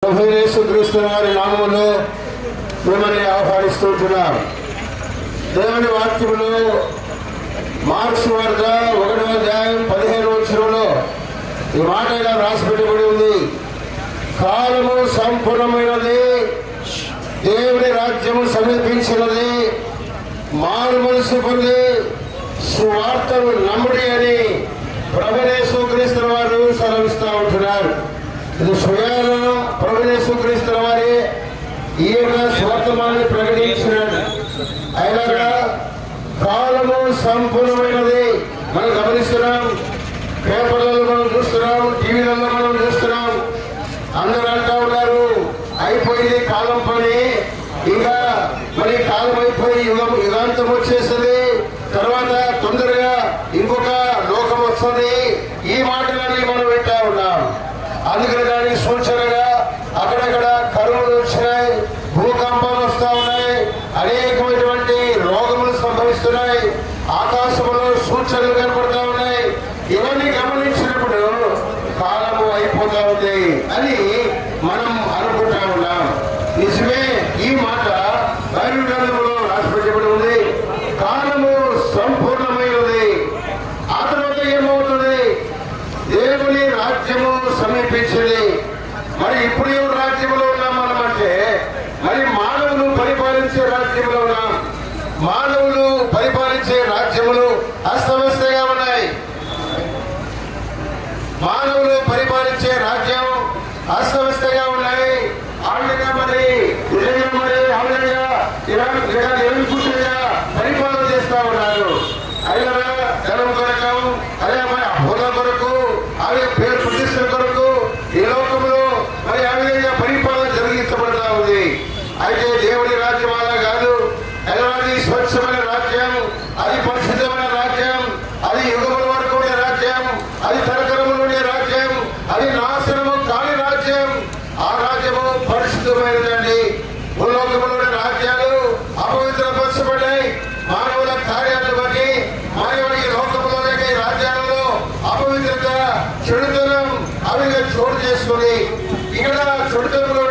యేసుక్రీస్తు వారి నామములో మిమ్మల్ని ఆహ్వానిస్తుంటున్నాం. దేవుని వాక్యములో మార్క్స్ వార్త 1వ అధ్యాయం 15వ వచనంలో ఈ మాట ఇలా రాసిపెట్టబడి ఉంది. కాలము సంపూర్ణమైనది, దేవుని రాజ్యము సమీపించినది, మారు మనసు పొంది సువార్తను నమ్ముడి అని ప్రభువైన యేసుక్రీస్తు వారు సెలవిస్తూ ఉంటున్నారు. ఇది స్వయాన ప్రభువైన యేసుక్రీస్తు వారి ఈ యొక్క స్వార్థమాన్ని ప్రకటించినాడు. అయినా కాలము సంపూర్ణమైనది మనం గమనిస్తున్నాం. పేపర్లలో మనం చూస్తున్నాం, టీవీలలో మనం చూస్తున్నాం. అందరూ అంటా ఉన్నారు అయిపోయింది కాలం పని, ఇంకా మరి కాలం అయిపోయి యుగాంతం వచ్చేస్తుంది, తర్వాత తొందరగా ఇంకొక లోకం వస్తుంది. ఈ మాటలన్నీ మనం వింటా ఉన్నాం. అందుకని దానికి సూచనగా అక్కడక్కడ కరువులు వచ్చినాయి, భూకంపాలు వస్తా ఉన్నాయి, అనేకమైనటువంటి రోగములు సంభవిస్తున్నాయి, ఆకాశంలో సూచనలు కనపడతా ఉన్నాయి. ఇవన్నీ గమనించినప్పుడు కాలము అయిపోతా ఉంది అని మనం అనుకుంటా ఉన్నాం. నిజమే, ఈ మాట బైబిల్ గ్రంథంలో రాసిపెట్టబడి ఉంది. కాలము సంపూర్ణమైనది. ఆ తర్వాత ఏమవుతుంది? దేవుని రాజ్యము సమీపించింది. మరి ఇప్పుడు ఎవరు రాజ్యంలో ఉన్నాం మనం అంటే, మరి మానవులు పరిపాలించే రాజ్యంలో ఉన్నాం. మానవులు పరిపాలించే రాజ్యములు అస్తవ్యస్తగా ఉన్నాయి. మానవులు పరిపాలించే రాజ్యం అస్తవ్యస్తగా ఉన్నాయి. ఆళ్ళగా మరి కూర్చుగా పరిపాలన చేస్తా ఉన్నారు. అయినా ధనం కొరకు, అదే మరి హోదా కొరకు, అదే పేరు ప్రతిష్ట కొరకు ఈ లోకంలో మరి ఆ విధంగా పరిపాలన జరిగించబడతా ఉంది. అయితే దేవుడి రాజ్యం అలా కాదు. ఎలాంటి స్వచ్ఛమైన రాజ్యం, అది పరిశుద్ధమైన రాజ్యం, అది యుగముల వరకు ఉండే రాజ్యం, అది తరతరములు ఉండే రాజ్యం, అది నాశనము కాని రాజ్యం. ఆ రాజ్యము పరిశుద్ధమైనదండి. భూలోకములోని రాజ్యాలు అపవిత్రపరచబడ్డాయి. మానవుల కార్యాలను బట్టి మానవుల ఈ లోకంలో లేక ఈ రాజ్యాలలో అపవిత్రత, చెడుతనం అవిగా చోటు చేసుకుని ఇక్కడ చెడుతనంలో